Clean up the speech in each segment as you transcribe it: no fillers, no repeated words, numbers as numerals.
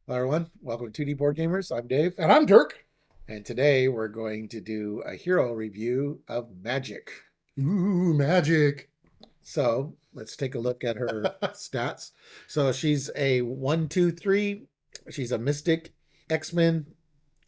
Hello, everyone. Welcome to 2D Board Gamers. I'm Dave, And I'm Dirk. and today we're going to do a hero review of Magik. Ooh, magic. So let's take a look at her stats. So she's a 1, 2, 3. She's a Mystic X-Men.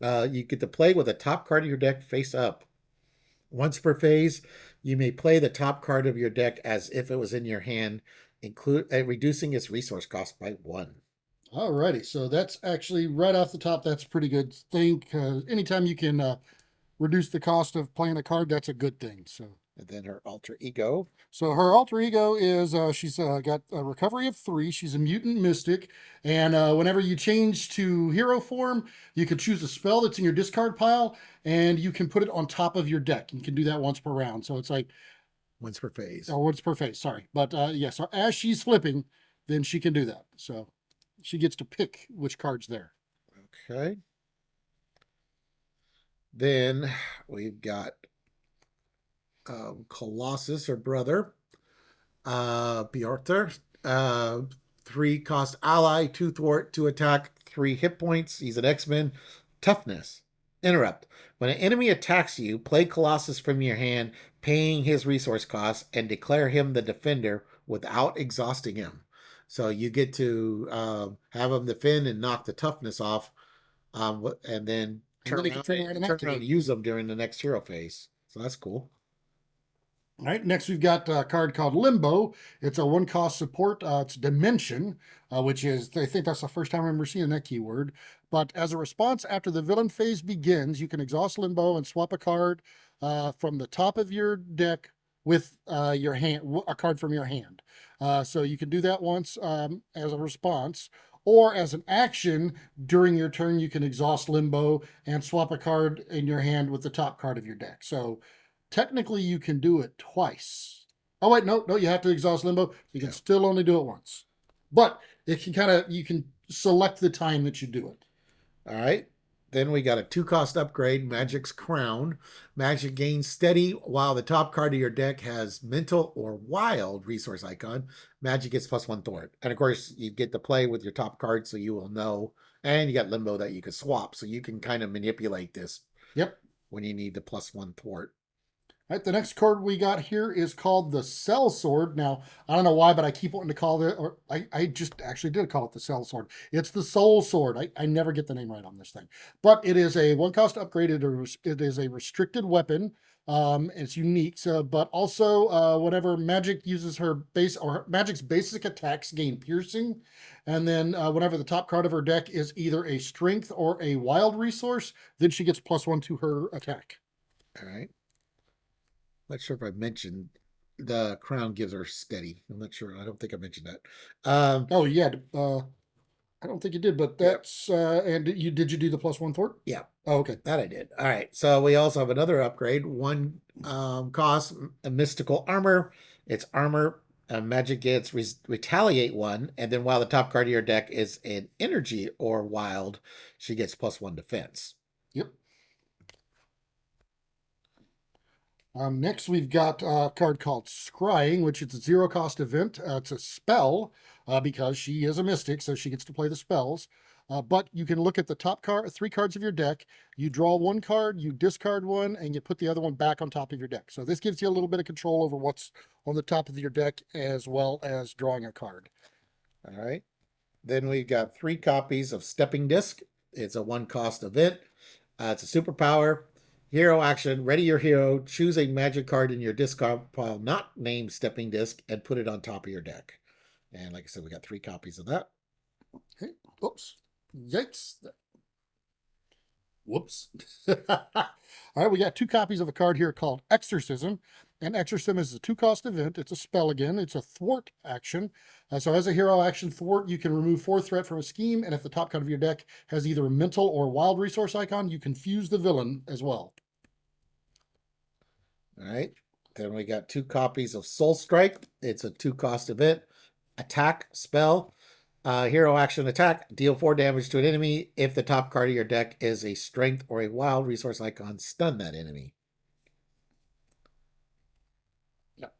You get to play with the top card of your deck face up. Once per phase, you may play the top card of your deck as if it was in your hand, reducing its resource cost by 1. Alrighty, so that's actually right off the top. That's a pretty good thing because anytime you can reduce the cost of playing a card, that's a good thing. And then her alter ego. So her alter ego is she's got a recovery of 3. She's a mutant mystic, and whenever you change to hero form, you can choose a spell that's in your discard pile, and you can put it on top of your deck. You can do that once per round. So it's like Once per phase. oh, once per phase. Sorry, but yeah. So as she's flipping, then she can do that. So she gets to pick which card's there. Okay. Then we've got Colossus, her brother, Bjorter. 3 cost ally, 2 thwart, 2 attack, 3 hit points. He's an X-Men. Toughness. Interrupt. When an enemy attacks you, play Colossus from your hand, paying his resource costs, and declare him the defender without exhausting him. So you get to have him defend and knock the toughness off, and then And then he can turn around and turn around and activate. use them during the next hero phase. So that's cool. All right, next we've got a card called Limbo. It's a 1 cost support. It's Dimension, which is, I think that's the first time I remember seeing that keyword. But as a response, after the villain phase begins, you can exhaust Limbo and swap a card from the top of your deck with your hand, a card from your hand. So you can do that once as a response. Or as an action during your turn, you can exhaust Limbo and swap a card in your hand with the top card of your deck. So technically, you can do it twice. Oh wait, no, you have to exhaust Limbo. You can Yeah. still only do it once, but it can you can select the time that you do it. All right. Then we got a 2 cost upgrade, Magic's Crown. Magic gains steady while the top card of your deck has mental or wild resource icon. Magic gets +1 thwart. And of course, you get to play with your top card so you will know. And you got limbo that you can swap. So you can kind of manipulate this Yep. when you need the +1 thwart. All right, the next card we got here is called the Cell Sword. Now, I don't know why, but I keep wanting to call it, or I just actually did call it the Cell Sword. It's the Soul Sword. I never get the name right on this thing. But it is a 1 cost upgrade. It is a restricted weapon. It's unique. So, but also, whenever Magik uses her base, or Magic's basic attacks gain piercing. And then whenever the top card of her deck is either a strength or a wild resource, then she gets +1 to her attack. All right. Not sure if I mentioned the crown gives her steady. I'm not sure. I don't think I mentioned that. Oh yeah, I don't think you did, but Yeah. that's and did you do the +1 thwart? Yeah. Oh, okay. That I did. All right. So we also have another upgrade. 1 cost a mystical armor. It's armor. Magic gets retaliate 1, and then while the top card of your deck is an energy or wild, she gets +1 defense. Yep. Next, we've got a card called Scrying, which is a 0 cost event. It's a spell because she is a mystic, so she gets to play the spells. But you can look at the top 3 cards of your deck. You draw 1 card, you discard 1, and you put the other one back on top of your deck. So this gives you a little bit of control over what's on the top of your deck, as well as drawing a card. All right. Then we've got 3 copies of Stepping Disc. It's a 1 cost event. It's a superpower. Hero action. Ready your hero. Choose a magic card in your discard pile not named Stepping Disc and put it on top of your deck. And like I said, we got 3 copies of that. Hey, oops. Yikes. Whoops. All right, we got 2 copies of a card here called Exorcism. And Exorcism is a 2 cost event. It's a spell again. It's a thwart action. So as a hero action thwart, you can remove 4 threat from a scheme. And if the top card of your deck has either a mental or wild resource icon, you can fuse the villain as well. All right. Then we got 2 copies of Soul Strike. It's a 2 cost event. Attack spell. Hero action attack. Deal 4 damage to an enemy. If the top card of your deck is a strength or a wild resource icon, stun that enemy. Yeah.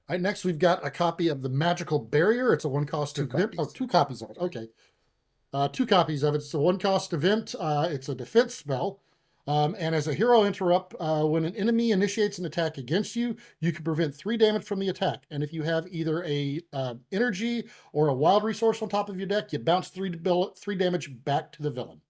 All right, next we've got a copy of the Magical Barrier. It's a one cost Two event. Oh, copies. two copies of it. Okay. Two copies of it. It's a one cost event. It's a defense spell. And as a hero interrupt, when an enemy initiates an attack against you, you can prevent 3 damage from the attack. And if you have either a energy or a wild resource on top of your deck, you bounce 3 damage back to the villain.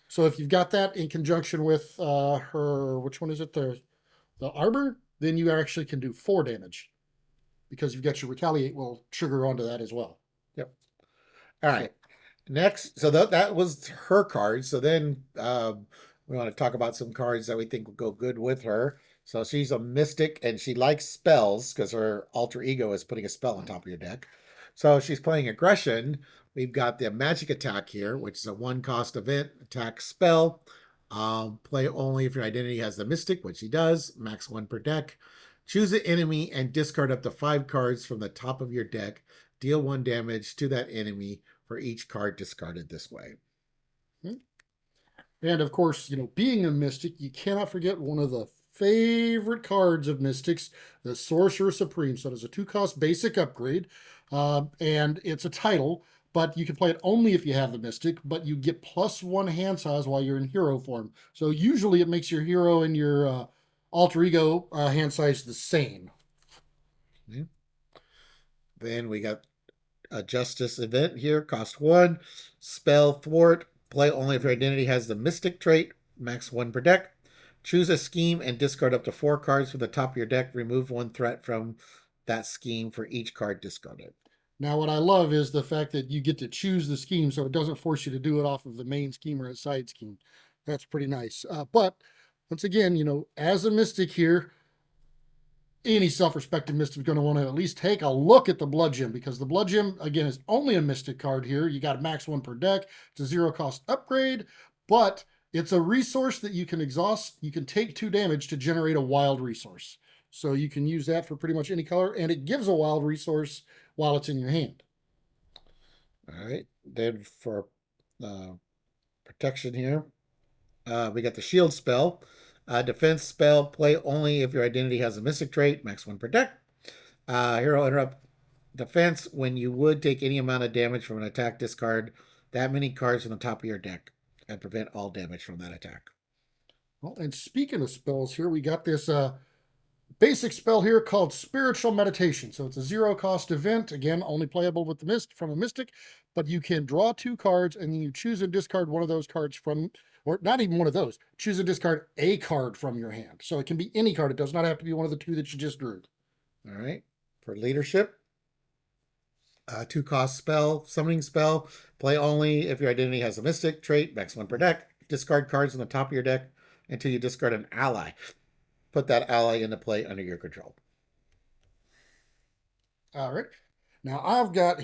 So if you've got that in conjunction with her, which one is it? The armor, then you actually can do 4 damage because you've got your retaliate will trigger onto that as well. Yep. All So right. Next, so that was her card. So then we want to talk about some cards that we think will go good with her. So she's a mystic and she likes spells because her alter ego is putting a spell on top of your deck. So she's playing aggression. We've got the magic attack here, which is a one cost event, attack spell. Play only if your identity has the mystic, which she does, max one per deck. Choose an enemy and discard up to 5 cards from the top of your deck. Deal 1 damage to that enemy for each card discarded this way. and of course, being a mystic, you cannot forget one of the favorite cards of mystics, the Sorcerer Supreme. So it is a 2 cost basic upgrade, and it's a title, but you can play it only if you have the mystic, but you get +1 hand size while you're in hero form. So usually it makes your hero and your alter ego hand size the same. Then we got a justice event here, cost 1. Spell thwart. Play only if your identity has the mystic trait, max 1 per deck. Choose a scheme and discard up to 4 cards from the top of your deck. Remove 1 threat from that scheme for each card discarded. Now, what I love is the fact that you get to choose the scheme, so it doesn't force you to do it off of the main scheme or a side scheme. That's pretty nice. But once again, as a mystic here, any self-respecting mystic is going to want to at least take a look at the blood gem, because the blood gem, again, is only a mystic card here. You got a max 1 per deck. It's a 0 cost upgrade, but it's a resource that you can exhaust. You can take 2 damage to generate a wild resource. So you can use that for pretty much any color, and it gives a wild resource while it's in your hand. All right. Then for protection here, we got the shield spell. Defense spell, play only if your identity has a mystic trait, max 1 per deck. Hero interrupt defense, when you would take any amount of damage from an attack, discard that many cards from the top of your deck and prevent all damage from that attack. Well, and speaking of spells here, we got this basic spell here called Spiritual Meditation. So it's a 0 cost event, again, only playable with the mist from a mystic, but you can draw 2 cards and then you choose and discard one of those cards from, or not even one of those, choose and discard a card from your hand. So it can be any card. It does not have to be one of the 2 that you just drew. All right. For leadership, 2 cost spell, summoning spell, play only if your identity has a mystic trait, max 1 per deck. Discard cards on the top of your deck until you discard an ally. Put that ally into play under your control. All right. Now I've got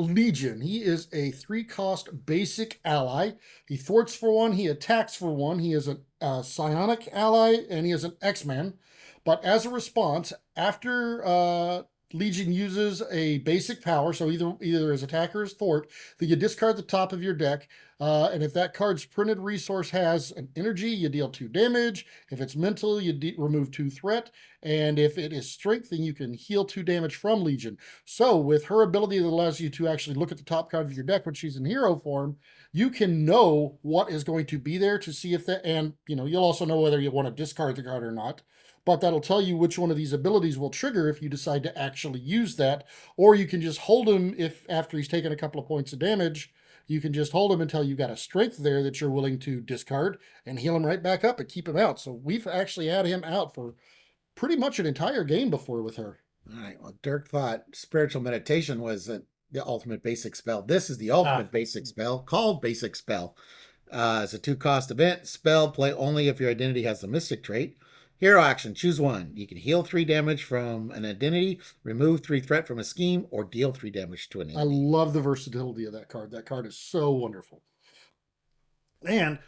Legion. He is a 3 cost basic ally. He thwarts for 1. He attacks for 1. He is a psionic ally, and he is an X-Man. But as a response, after Legion uses a basic power, so either his attack or his thwart, then you discard the top of your deck. And if that card's printed resource has an energy, you deal 2 damage. If it's mental, you remove 2 threat. And if it is strength, then you can heal 2 damage from Legion. So with her ability that allows you to actually look at the top card of your deck when she's in hero form, you can know what is going to be there to see if that, and you'll also know whether you want to discard the card or not. But that'll tell you which one of these abilities will trigger if you decide to actually use that. Or you can just hold him if after he's taken a couple of points of damage, you can just hold him until you've got a strength there that you're willing to discard and heal him right back up and keep him out. So we've actually had him out for pretty much an entire game before with her. All right. Well, Dirk thought spiritual meditation was the ultimate basic spell. This is the ultimate basic spell called basic spell. It's a 2 cost event. Spell, play only if your identity has the mystic trait. Hero action, choose 1. You can heal 3 damage from an identity, remove 3 threat from a scheme, or deal 3 damage to an enemy. I love the versatility of that card. That card is so wonderful. And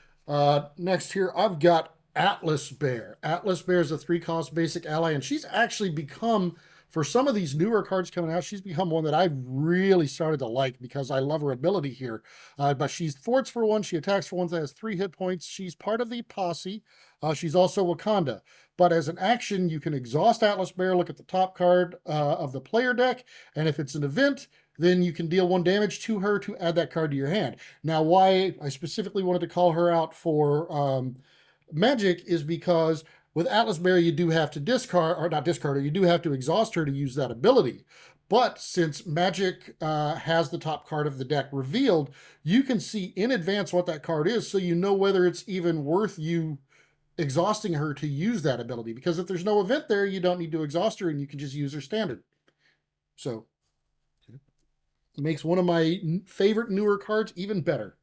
next here, I've got Atlas Bear. Atlas Bear is a 3 cost basic ally, and she's actually become For some of these newer cards coming out, she's become one that I've really started to like because I love her ability here. But she's thwarts for one, she attacks for one, that has 3 hit points. She's part of the posse. She's also Wakanda. But as an action, you can exhaust Atlas Bear, look at the top card of the player deck, and if it's an event, then you can deal 1 damage to her to add that card to your hand. Now, why I specifically wanted to call her out for Magic is because with Atlas Bear, you do have to discard, or not discard her, you do have to exhaust her to use that ability. But since Magic has the top card of the deck revealed, you can see in advance what that card is, so you know whether it's even worth you exhausting her to use that ability. Because if there's no event there, you don't need to exhaust her and you can just use her standard. So it makes one of my favorite newer cards even better.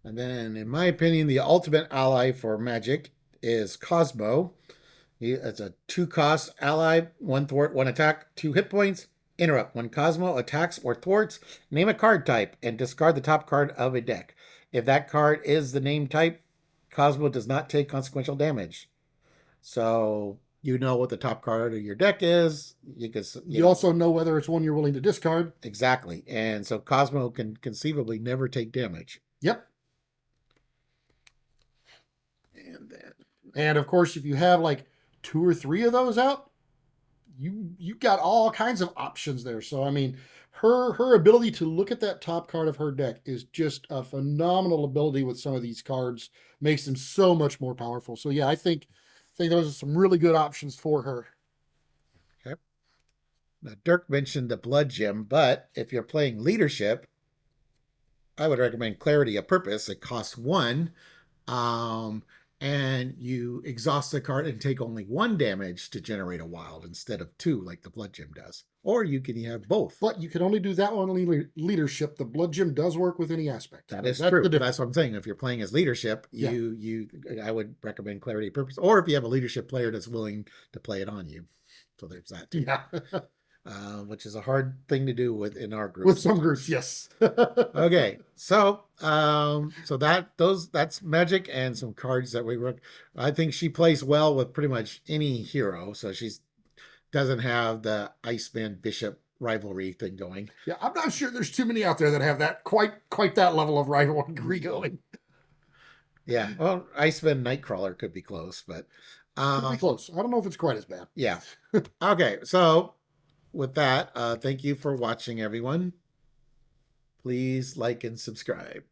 And then, in my opinion, the ultimate ally for Magic is Cosmo. It's a 2-cost ally, 1 thwart, 1 attack, 2 hit points. Interrupt. When Cosmo attacks or thwarts, name a card type and discard the top card of a deck. If that card is the name type, Cosmo does not take consequential damage. So you know what the top card of your deck is. You also know whether it's one you're willing to discard. Exactly. And so Cosmo can conceivably never take damage. Yep. And of course, if you have like 2 or 3 of those out, you got all kinds of options there. So I mean, her ability to look at that top card of her deck is just a phenomenal ability with some of these cards. Makes them so much more powerful. So yeah, I think those are some really good options for her. Okay. Now Dirk mentioned the blood gem, but if you're playing leadership, I would recommend Clarity of Purpose. It costs 1. And you exhaust the card and take only 1 damage to generate a wild instead of 2 like the blood gem does. Or you can have both. But you can only do that one leadership. The blood gem does work with any aspect. That is true. That's what I'm saying. If you're playing as leadership, I would recommend Clarity of Purpose. Or if you have a leadership player that's willing to play it on you. So there's that too. Yeah. Which is a hard thing to do in our group. With some groups, yes. Okay, so that's Magic and some cards that we work. I think she plays well with pretty much any hero, so she doesn't have the Iceman Bishop rivalry thing going. Yeah, I'm not sure there's too many out there that have that quite that level of rivalry going. Yeah, well, Iceman Nightcrawler could be close, but could be close. I don't know if it's quite as bad. Yeah. Okay, so with that, thank you for watching, everyone. Please like and subscribe.